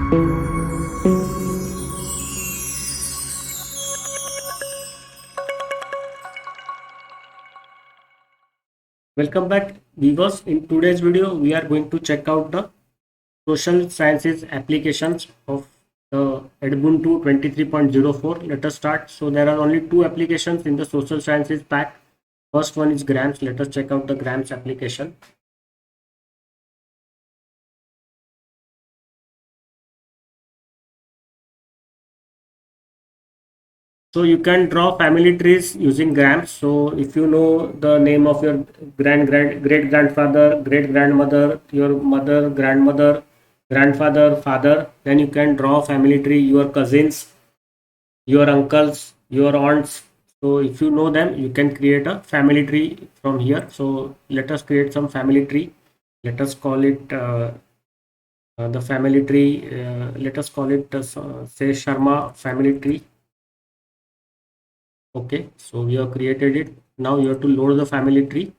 Welcome back, viewers. In today's video, we are going to check out the social sciences applications of the Edubuntu 23.04. Let us start. So there are only two applications in the social sciences pack. First one is grams. Let us check out the grams application. So you can draw family trees using grams. So if you know the name of your great grandfather, great grandmother, your mother, grandmother, grandfather, father, then you can draw family tree, your cousins, your uncles, your aunts. So if you know them, you can create a family tree from here. So let us create some family tree. Let us call it the family tree. Let us call it say Sharma family tree. Okay, so we have created it. Now you have to load the family tree.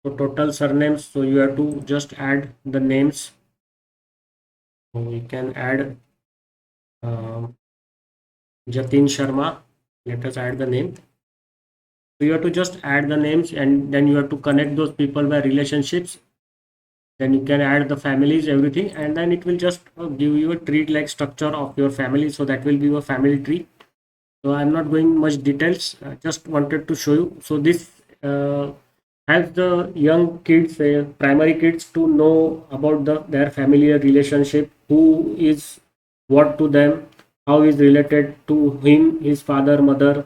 So total surnames, so you have to just add the names. So we can add Jatin Sharma. Let us add the name. So you have to just add the names, and then you have to connect those people by relationships. Then you can add the families, everything, and then it will just give you a tree like structure of your family. So that will be your family tree. So I'm not going much details. I just wanted to show you. So this helps the young kids, primary kids, to know about their familiar relationship, who is what to them, how is related to him, his father, mother,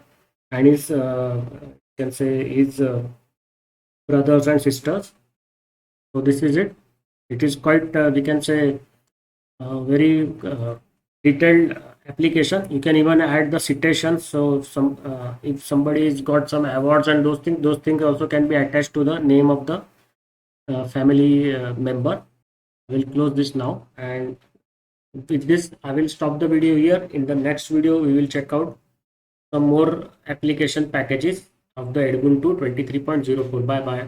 and his can say his brothers and sisters. So this is it. It is quite we can say very detailed application. You can even add the citations. So some if somebody has got some awards and those things also can be attached to the name of the family member. I will close this now, and with this I will stop the video here. In the next video we will check out some more application packages of the Edubuntu 23.04. Bye bye.